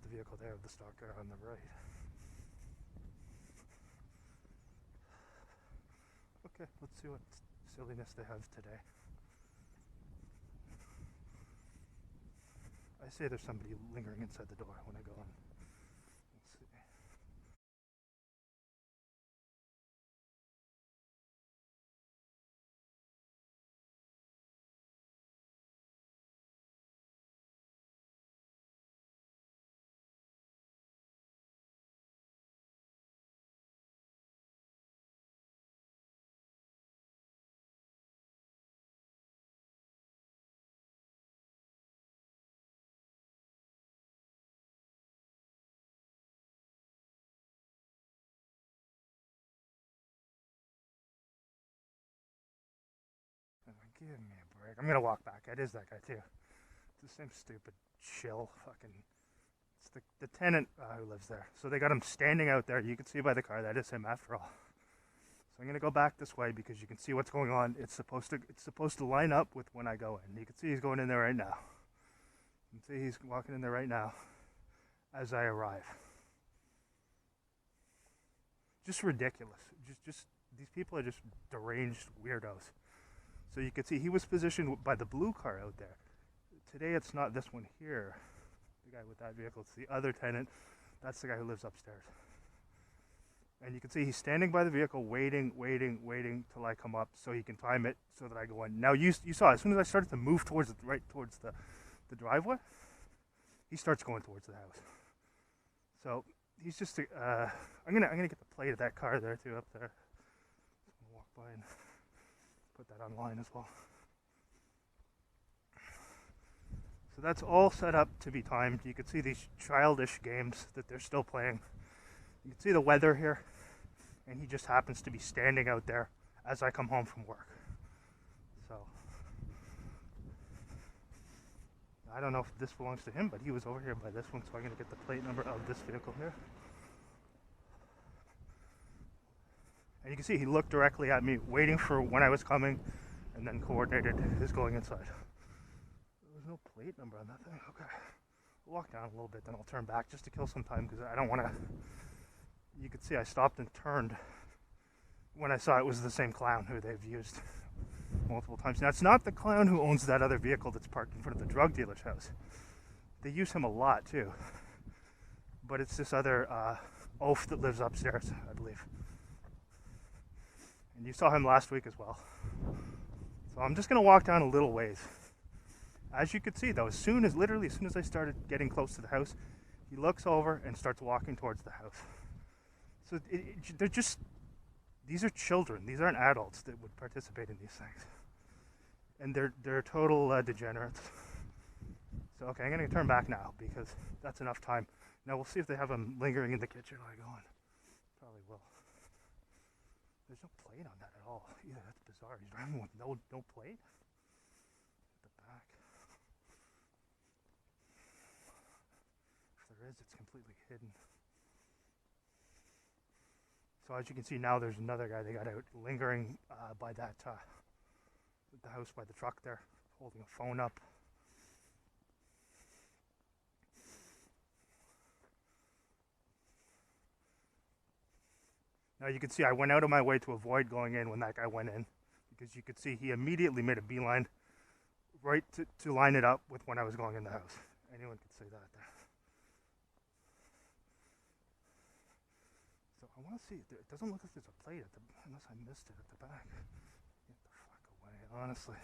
the vehicle there of the stalker on the right. Okay, let's see what silliness they have today. I say there's somebody lingering inside the door when I go in. Let's see. Give me a break. I'm gonna walk back. It is that guy too. It's the same stupid chill fucking. It's the tenant who lives there. So they got him standing out there. You can see by the car that is him after all. So I'm gonna go back this way because you can see what's going on. It's supposed to line up with when I go in. You can see he's going in there right now. You can see he's walking in there right now as I arrive. Just ridiculous. Just these people are just deranged weirdos. So you can see he was positioned by the blue car out there. Today it's not this one here, the guy with that vehicle. It's the other tenant. That's the guy who lives upstairs. And you can see he's standing by the vehicle waiting till I come up so he can time it so that I go in. Now you saw, as soon as I started to move towards the driveway, he starts going towards the house. So he's just, I'm gonna get the plate of that car there too up there. Just gonna walk by and put that online as well. So that's all set up to be timed. You can see these childish games that they're still playing. You can see the weather here, and he just happens to be standing out there as I come home from work. So I don't know if this belongs to him, but he was over here by this one, so I'm going to get the plate number of this vehicle here. And you can see he looked directly at me, waiting for when I was coming, and then coordinated his going inside. There's no plate number on that thing. Okay. I'll walk down a little bit, then I'll turn back just to kill some time because I don't want to. You can see I stopped and turned when I saw it was the same clown who they've used multiple times. Now, it's not the clown who owns that other vehicle that's parked in front of the drug dealer's house. They use him a lot too. But it's this other oaf that lives upstairs, I believe. And you saw him last week as well. So I'm just going to walk down a little ways. As you could see though, literally as soon as I started getting close to the house, he looks over and starts walking towards the house. So they're just, these are children. These aren't adults that would participate in these things. And they're total degenerates. So okay, I'm going to turn back now because that's enough time. Now we'll see if they have him lingering in the kitchen when I go in. Probably will. There's no plate on that at all. Yeah, that's bizarre. He's driving with no plate? At the back. If there is, it's completely hidden. So as you can see now, there's another guy they got out lingering by that the house by the truck there, holding a phone up. Now you can see I went out of my way to avoid going in when that guy went in, because you could see he immediately made a beeline right to line it up with when I was going in the house. Anyone could say that there. So I want to see, it doesn't look like there's a plate unless I missed it at the back. Get the fuck away, honestly.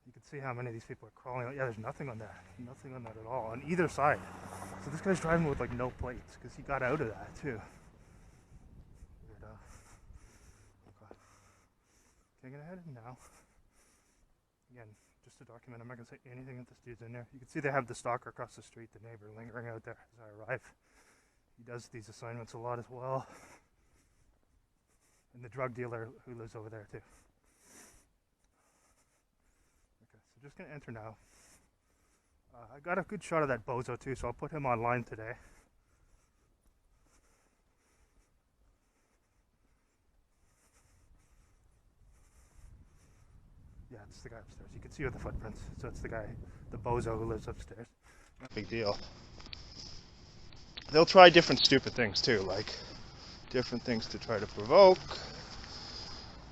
You can see how many of these people are crawling. Yeah, there's nothing on that. Nothing on that at all, on either side. So this guy's driving with like no plates, because he got out of that too. Weirdo. Okay. I'm gonna head in now. Again, just to document, I'm not gonna say anything if this dude's in there. You can see they have the stalker across the street, the neighbor lingering out there as I arrive. He does these assignments a lot as well. And the drug dealer who lives over there too. Just gonna enter now. I got a good shot of that bozo too, so I'll put him online today. Yeah, it's the guy upstairs. You can see with the footprints. So it's the guy, the bozo who lives upstairs. Big deal. They'll try different stupid things too, like different things to try to provoke.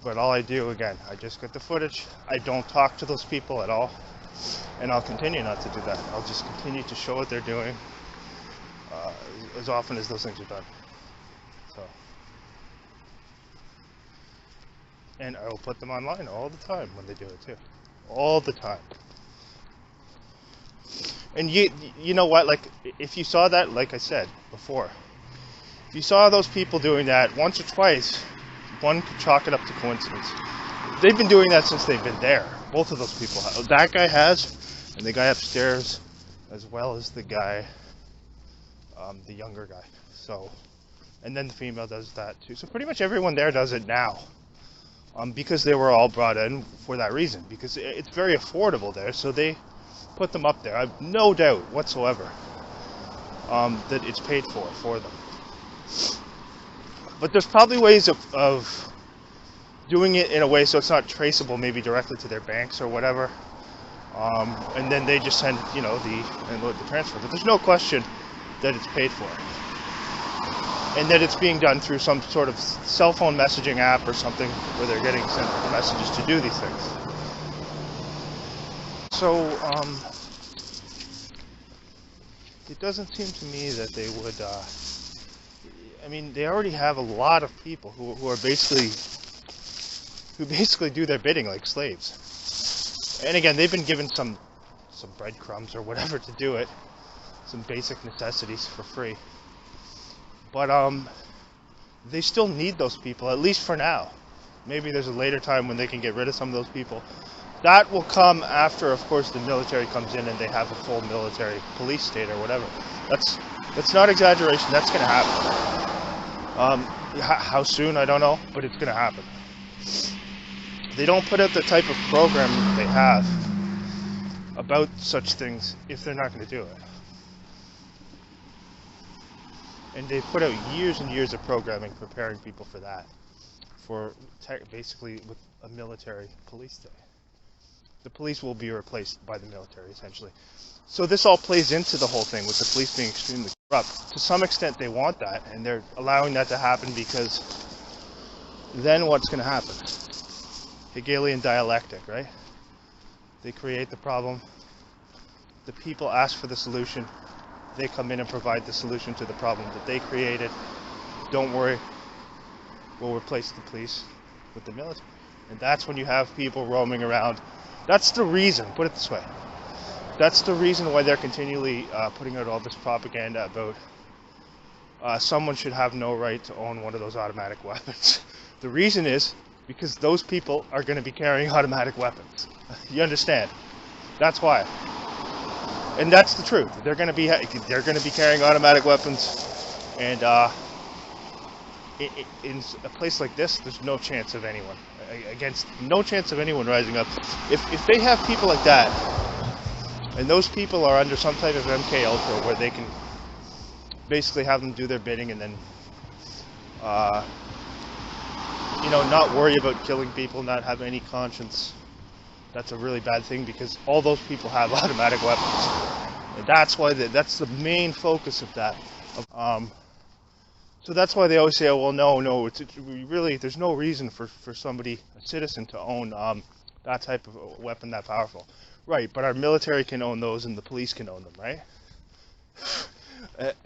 But all I do, again, I just get the footage. I don't talk to those people at all. And I'll continue not to do that. I'll just continue to show what they're doing as often as those things are done. So, and I will put them online all the time when they do it too. All the time. And you know what, like, if you saw that, like I said before, if you saw those people doing that once or twice, one could chalk it up to coincidence. They've been doing that since they've been there. Both of those people have. That guy has, and the guy upstairs, as well as the guy, the younger guy. So, and then the female does that too. So pretty much everyone there does it now. Because they were all brought in for that reason. Because it's very affordable there, so they put them up there. I have no doubt whatsoever that it's paid for them. But there's probably ways of doing it in a way so it's not traceable, maybe directly to their banks or whatever. And then they just send, you know, the transfer. But there's no question that it's paid for. And that it's being done through some sort of cell phone messaging app or something where they're getting sent messages to do these things. So, it doesn't seem to me that they would, I mean, they already have a lot of people who are basically do their bidding like slaves. And again, they've been given some breadcrumbs or whatever to do it, some basic necessities for free. But they still need those people, at least for now. Maybe there's a later time when they can get rid of some of those people. That will come after, of course, the military comes in and they have a full military police state or whatever. That's not exaggeration. That's going to happen. How soon, I don't know, but it's going to happen. They don't put out the type of program they have about such things if they're not going to do it. And they put out years and years of programming preparing people for that, for basically with a military police state. The police will be replaced by the military, essentially. So this all plays into the whole thing with the police being extremely corrupt. To some extent they want that, and they're allowing that to happen because then what's going to happen? Hegelian dialectic, right? They create the problem, the people ask for the solution, they come in and provide the solution to the problem that they created. Don't worry, we'll replace the police with the military. And that's when you have people roaming around. That's the reason, put it this way, that's the reason why they're continually putting out all this propaganda about someone should have no right to own one of those automatic weapons. The reason is because those people are going to be carrying automatic weapons. You understand? That's why. And that's the truth. They're going to be carrying automatic weapons, and in a place like this, there's no chance of anyone rising up. If they have people like that, and those people are under some type of MK Ultra where they can basically have them do their bidding and then, you know, not worry about killing people, not have any conscience. That's a really bad thing because all those people have automatic weapons. And that's why that's the main focus of that. So that's why they always say, oh, well, no, really, there's no reason for somebody, a citizen, to own that type of weapon that powerful. Right, but our military can own those and the police can own them, right?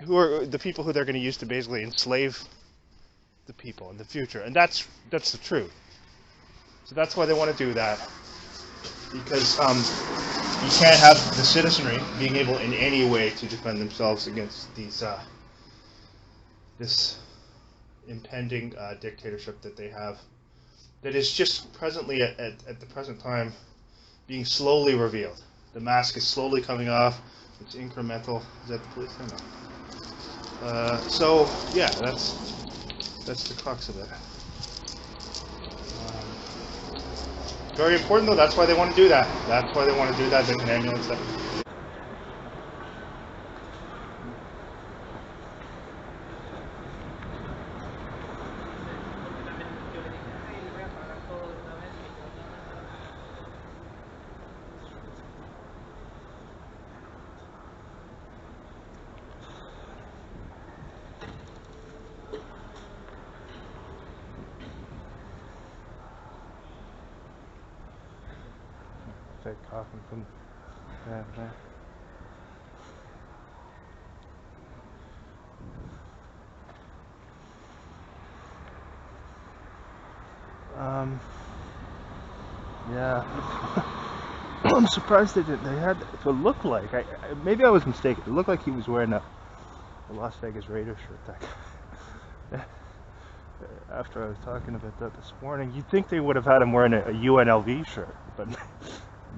Who are the people who they're going to use to basically enslave the people in the future. And that's the truth. So that's why they want to do that. Because you can't have the citizenry being able in any way to defend themselves against these this impending dictatorship that they have, that is just presently at the present time being slowly revealed. The mask is slowly coming off. It's incremental. Is that the police? I don't know. So yeah, that's the crux of it. Very important though, that's why they want to do that. That's why they want to do that, there's an ambulance that... fake coughing from there. Yeah. I'm surprised they didn't. They had to look like. Maybe I was mistaken. It looked like he was wearing a Las Vegas Raiders shirt. After I was talking about that this morning, you'd think they would have had him wearing a UNLV shirt, but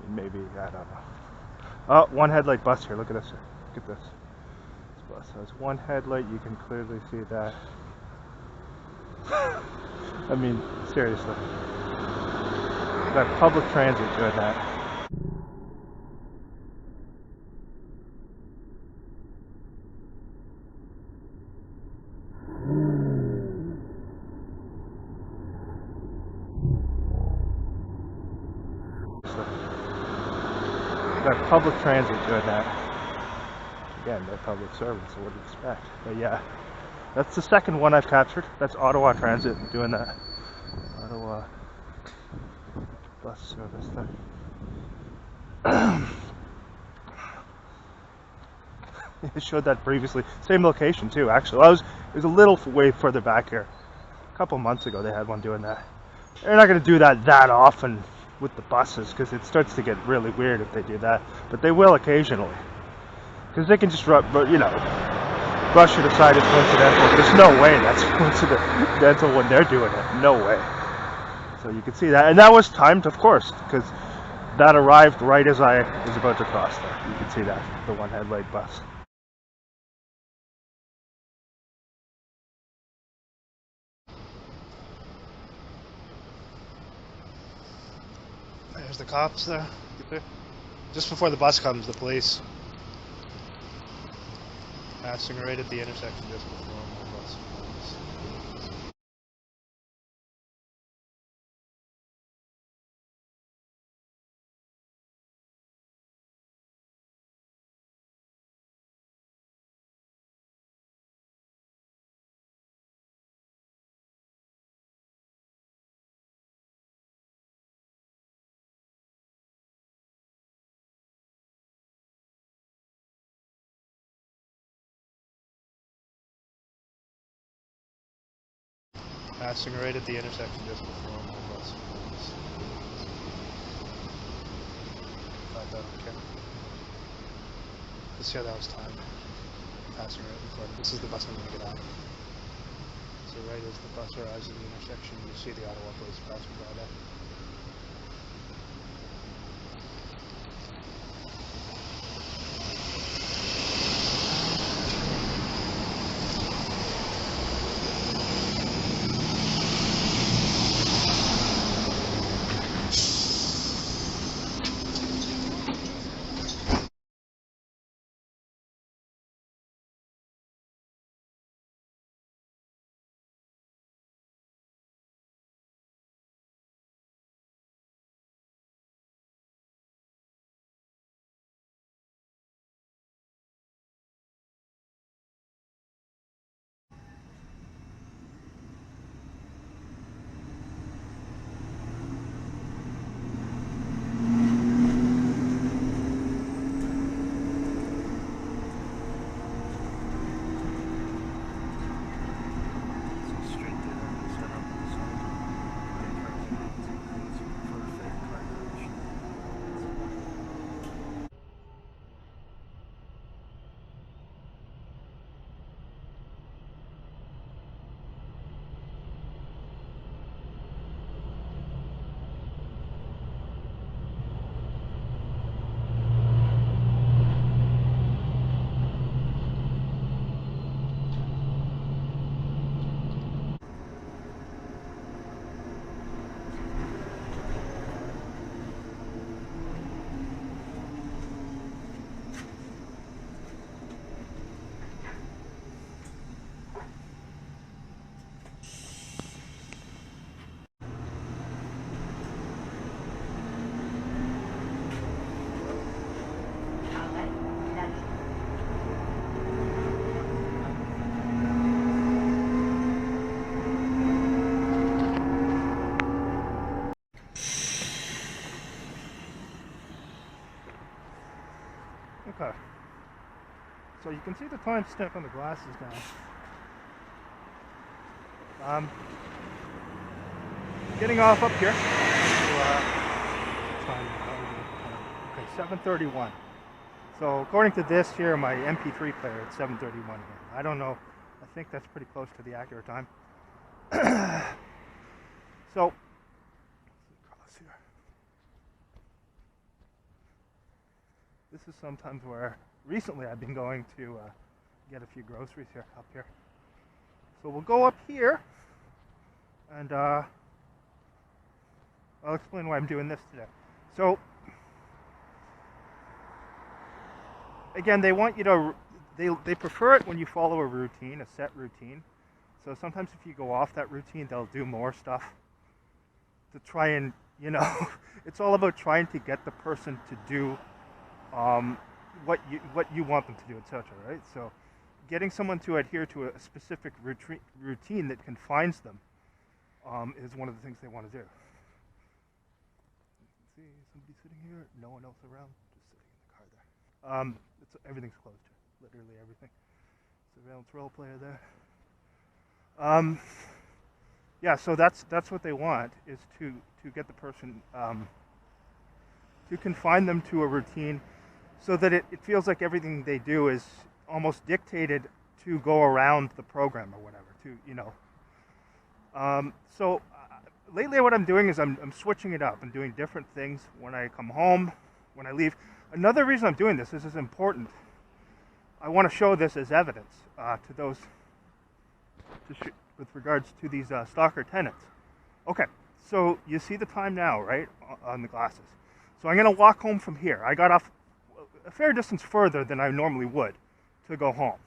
maybe, I don't know. Oh, one headlight bus here. Look at this. Look at this. This bus has one headlight. You can clearly see that. I mean, seriously. That public transit doing that. That public transit doing that. Again, they're public servants, so what do you expect? But yeah, that's the second one I've captured. That's Ottawa Transit doing that. Ottawa bus service there. I showed that previously. Same location too, actually. It was a little way further back here. A couple months ago they had one doing that. They're not going to do that often with the buses, because it starts to get really weird if they do that. But they will occasionally, because they can just brush it aside as coincidental. There's no way that's coincidental when they're doing it. No way. So you can see that, and that was timed, of course, because that arrived right as I was about to cross there. You can see that, the one headlight bus. There's the cops there. Just before the bus comes, the police. Passing right at the intersection just before the bus comes. Passing right at the intersection just before the bus comes. Thought that okay. Let's see how that was timed. Passing right before. This is the bus I'm going to get on. So right as the bus arrives at the intersection, you see the Ottawa Police passing by there. Okay. So you can see the timestamp on the glasses now. Getting off up here. Okay, 7:31. So according to this here, my MP3 player, it's 7:31 here. I don't know. I think that's pretty close to the accurate time. So, cross here. This is sometimes where recently I've been going to get a few groceries here, up here. So we'll go up here, and I'll explain why I'm doing this today. So, again, they want you to, they prefer it when you follow a routine, a set routine. So sometimes if you go off that routine, they'll do more stuff to try and, you know, it's all about trying to get the person to do what you want them to do, etc. Right? So getting someone to adhere to a specific routine that confines them is one of the things they want to do. See somebody sitting here, no one else around, just sitting in the car there. Everything's closed here, literally everything. Surveillance role player there. Yeah, so that's what they want, is to get the person to confine them to a routine, so that it feels like everything they do is almost dictated to go around the program or whatever. So lately what I'm doing is I'm switching it up and doing different things when I come home, when I leave. Another reason I'm doing this is important. I want to show this as evidence to those, with regards to these stalker tenants. Okay, so you see the time now, right, on the glasses. So I'm going to walk home from here. I got off a fair distance further than I normally would to go home.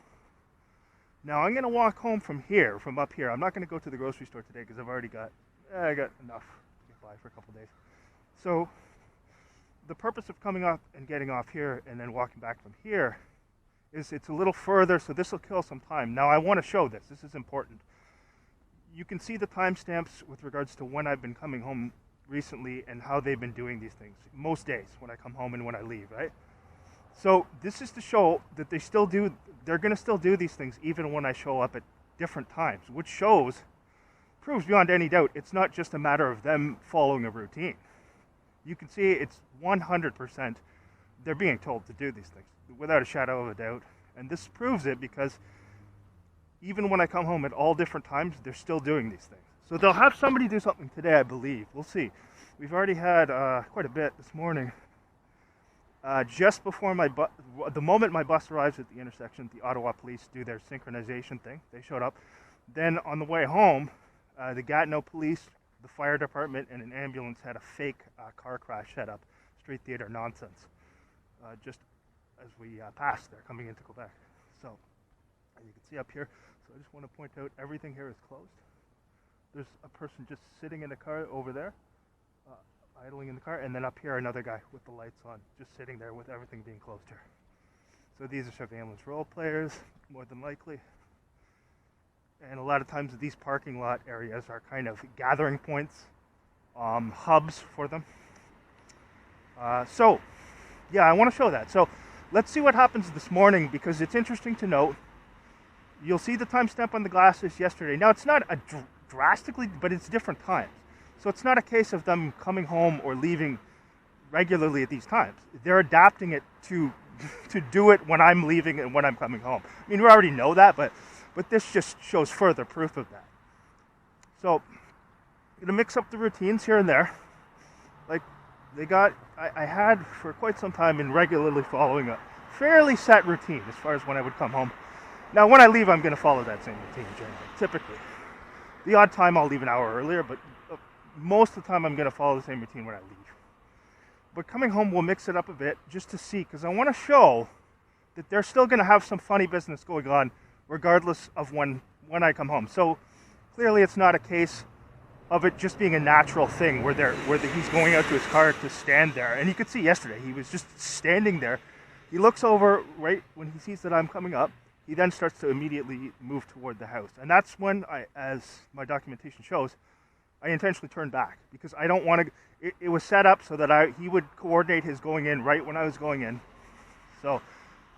Now I'm going to walk home from here, from up here. I'm not going to go to the grocery store today because I've already got enough to get by for a couple days. So the purpose of coming up and getting off here and then walking back from here is it's a little further, so this will kill some time. Now I want to show this. This is important. You can see the timestamps with regards to when I've been coming home recently and how they've been doing these things. Most days when I come home and when I leave, right? So this is to show that they're going to still do these things even when I show up at different times, which proves beyond any doubt it's not just a matter of them following a routine. You can see it's 100% they're being told to do these things without a shadow of a doubt. And this proves it because even when I come home at all different times, they're still doing these things. So they'll have somebody do something today, I believe. We'll see. We've already had quite a bit this morning. Just before the moment my bus arrives at the intersection, the Ottawa Police do their synchronization thing. They showed up. Then on the way home, the Gatineau Police, the fire department, and an ambulance had a fake car crash set up. Street theater nonsense. Just as we passed there, coming into Quebec. So, as you can see up here, so I just want to point out everything here is closed. There's a person just sitting in the car over there, idling in the car, and then up here another guy with the lights on, just sitting there with everything being closed here. So these are surveillance role players, more than likely. And a lot of times these parking lot areas are kind of gathering points, hubs for them. So, yeah, I want to show that. So let's see what happens this morning, because it's interesting to note. You'll see the timestamp on the glasses yesterday. Now, it's not drastically, but it's different times. So it's not a case of them coming home or leaving regularly at these times. They're adapting it to do it when I'm leaving and when I'm coming home. I mean, we already know that, but this just shows further proof of that. So, I'm gonna mix up the routines here and there. Like, I had for quite some time been regularly following a fairly set routine as far as when I would come home. Now, when I leave, I'm going to follow that same routine generally, typically. The odd time I'll leave an hour earlier, but most of the time I'm going to follow the same routine when I leave. But coming home, we'll mix it up a bit just to see, because I want to show that they're still going to have some funny business going on regardless of when I come home. So clearly it's not a case of it just being a natural thing where he's going out to his car to stand there. And you could see yesterday, he was just standing there. He looks over right when he sees that I'm coming up. He then starts to immediately move toward the house. And that's when as my documentation shows, I intentionally turned back because I don't want to, it was set up so that he would coordinate his going in right when I was going in. So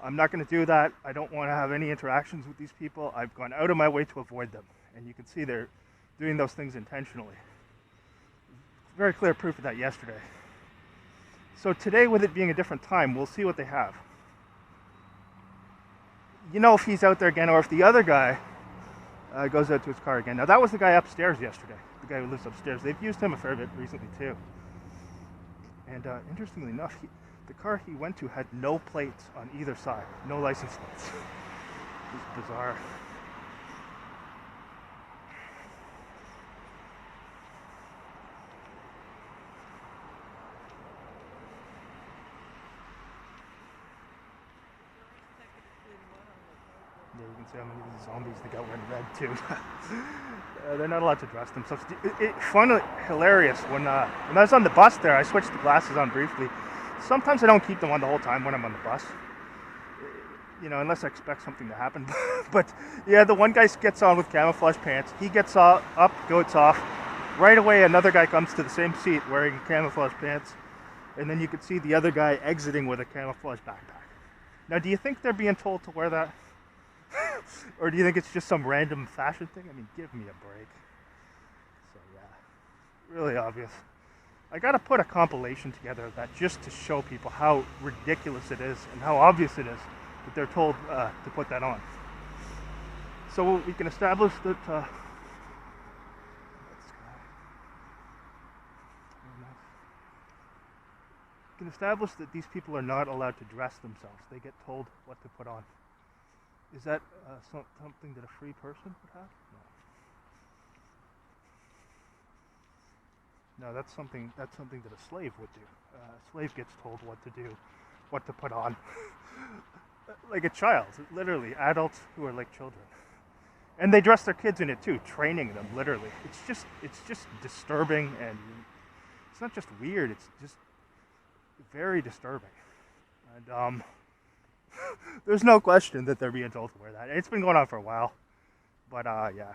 I'm not going to do that. I don't want to have any interactions with these people. I've gone out of my way to avoid them. And you can see they're doing those things intentionally. Very clear proof of that yesterday. So today, with it being a different time, we'll see what they have. You know, if he's out there again, or if the other guy goes out to his car again. Now, that was the guy upstairs yesterday, the guy who lives upstairs. They've used him a fair bit recently, too. And interestingly enough, the car he went to had no plates on either side, no license plates. It was bizarre. Yeah, you can see how many of these zombies they got wearing red too. They're not allowed to dress themselves. It's fun, hilarious. When I was on the bus there, I switched the glasses on briefly. Sometimes I don't keep them on the whole time when I'm on the bus. You know, unless I expect something to happen. But yeah, the one guy gets on with camouflage pants. He gets up, goes off. Right away, another guy comes to the same seat wearing camouflage pants. And then you can see the other guy exiting with a camouflage backpack. Now, do you think they're being told to wear that? Or do you think it's just some random fashion thing? I mean, give me a break. So yeah, really obvious. I gotta put a compilation together of that just to show people how ridiculous it is and how obvious it is that they're told to put that on. So we can establish that these people are not allowed to dress themselves. They get told what to put on. Is that something that a free person would have? No. No, that's something that a slave would do. A slave gets told what to do, what to put on. Like a child, literally, adults who are like children. And they dress their kids in it too, training them, literally. It's just disturbing, and it's not just weird, it's just very disturbing. And there's no question that they're being told to wear that. It's been going on for a while. But yeah.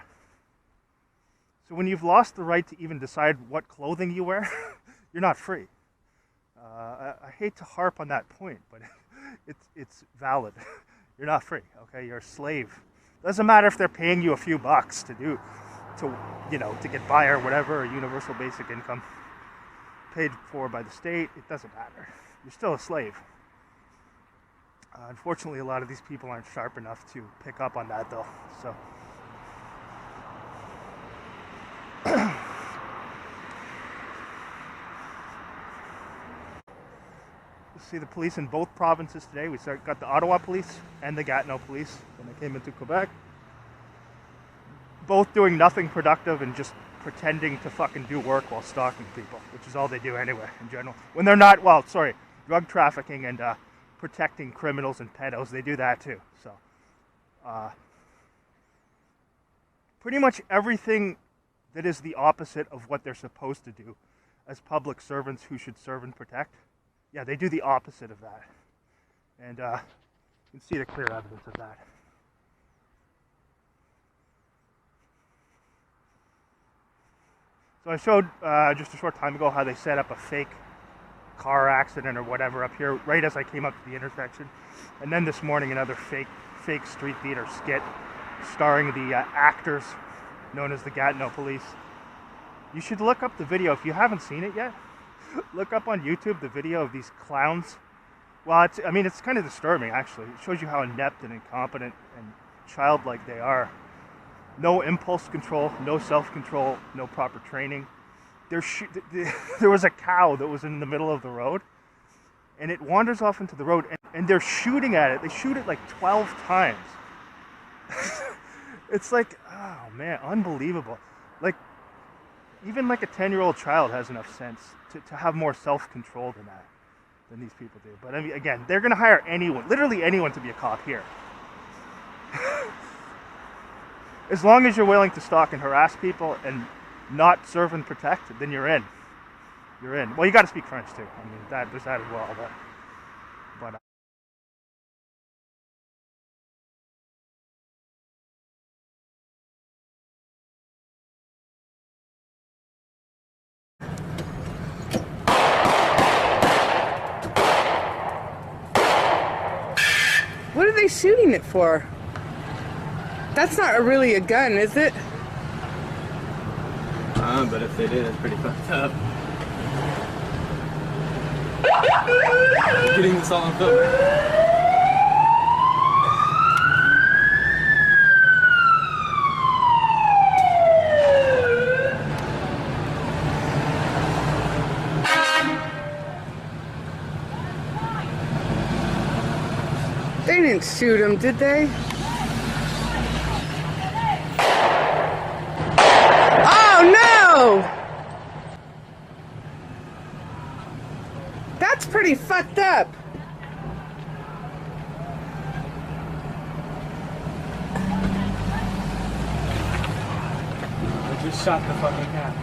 So when you've lost the right to even decide what clothing you wear, you're not free. I hate to harp on that point, but it's valid. You're not free, okay? You're a slave. Doesn't matter if they're paying you a few bucks to get by or whatever, or universal basic income paid for by the state. It doesn't matter. You're still a slave. Unfortunately, a lot of these people aren't sharp enough to pick up on that, though. So, you see the police in both provinces today. We got the Ottawa Police and the Gatineau Police when they came into Quebec. Both doing nothing productive and just pretending to fucking do work while stalking people, which is all they do anyway, in general. When they're not, drug trafficking and protecting criminals and pedos, they do that too. So pretty much everything that is the opposite of what they're supposed to do as public servants who should serve and protect, yeah, they do the opposite of that. And you can see the clear evidence of that. So I showed just a short time ago how they set up a fake car accident or whatever up here right as I came up to the intersection. And then this morning another fake street theater skit starring the actors known as the Gatineau Police. You should look up the video if you haven't seen it yet. Look up on YouTube the video of these clowns. Well, it's kind of disturbing actually. It shows you how inept and incompetent and childlike they are. No impulse control, no self-control, no proper training. There was a cow that was in the middle of the road, and it wanders off into the road, and they're shooting at it. They shoot it like 12 times. It's like, oh man, unbelievable. Like, even like a 10-year-old child has enough sense to have more self-control than these people do. But I mean, again, they're going to hire anyone, literally anyone, to be a cop here. As long as you're willing to stalk and harass people and not serve and protect, then you're in. You're in. Well, you got to speak French too. I mean, there's that as well. But they shooting it for? That's not really a gun, is it? But if they did, it's pretty fucked up. Getting this all on film. They didn't shoot him, did they? Oh no! That's pretty fucked up. I just shot the fucking cat.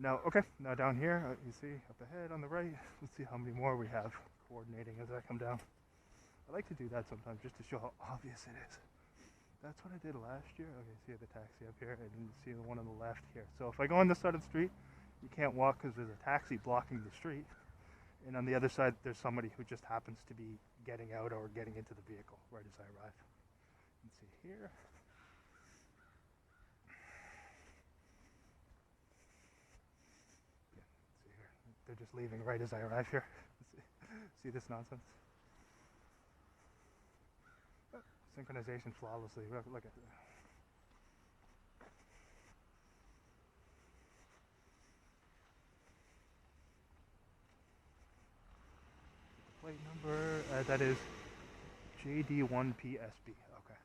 Now, okay, now down here, you see up ahead on the right, let's see how many more we have coordinating as I come down. I like to do that sometimes just to show how obvious it is. That's what I did last year. Okay, see the taxi up here, and you see the one on the left here. So if I go on this side of the street, you can't walk because there's a taxi blocking the street. And on the other side, there's somebody who just happens to be getting out or getting into the vehicle right as I arrive. You can see here. They're just leaving right as I arrive here. See this nonsense? Synchronization flawlessly. Look at it. The plate number, that is JD1PSB. Okay.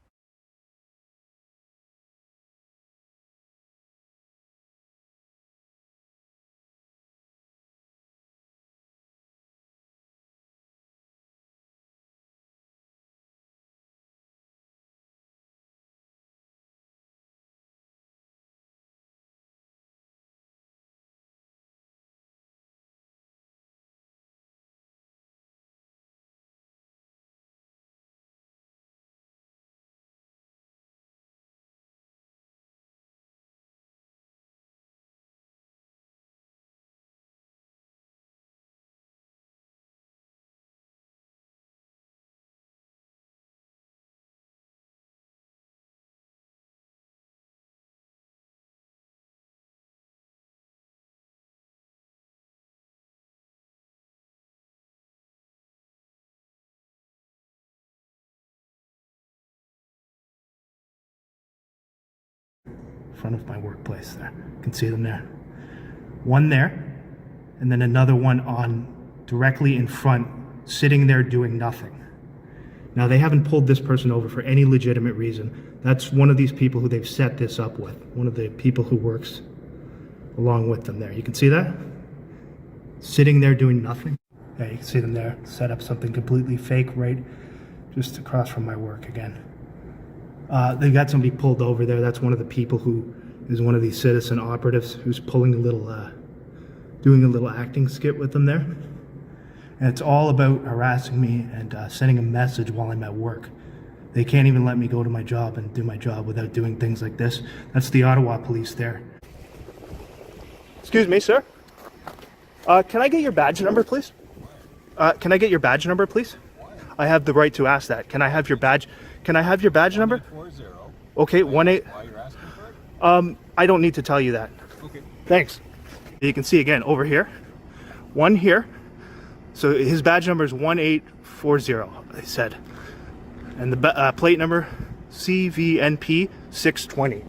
Front of my workplace there. You can see them there. One there, and then another one on directly in front, sitting there doing nothing. Now they haven't pulled this person over for any legitimate reason. That's one of these people who they've set this up with. One of the people who works along with them there. You can see that? Sitting there doing nothing. Yeah, you can see them there. Set up something completely fake right just across from my work again. They got somebody pulled over there. That's one of the people who is one of these citizen operatives who's pulling a little, doing a little acting skit with them there. And it's all about harassing me and sending a message while I'm at work. They can't even let me go to my job and do my job without doing things like this. That's the Ottawa Police there. Excuse me, sir. Can I get your badge number, please? Can I get your badge number, please? I have the right to ask that. Can I have your badge? Can I have your badge number? 1840. Okay, 18. Why you're asking for it? I don't need to tell you that. Okay. Thanks. You can see again over here, one here. So his badge number is 1840. They said, and the plate number CVNP 620.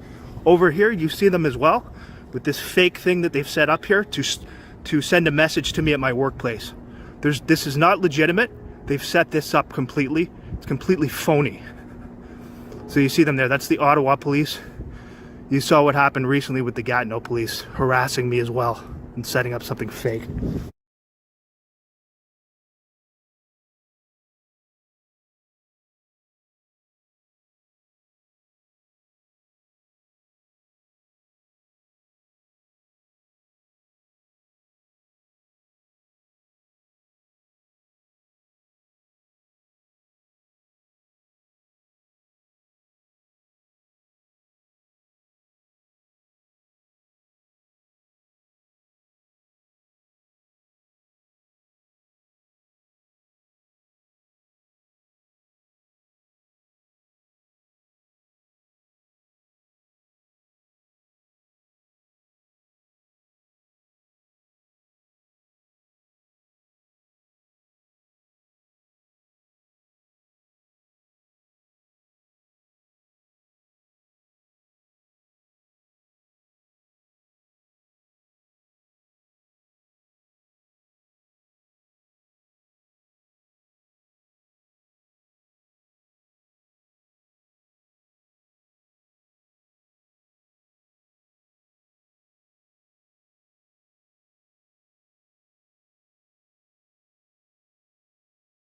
Over here, you see them as well with this fake thing that they've set up here to send a message to me at my workplace. This is not legitimate. They've set this up completely. It's completely phony. So you see them there. That's the Ottawa Police. You saw what happened recently with the Gatineau Police harassing me as well and setting up something fake.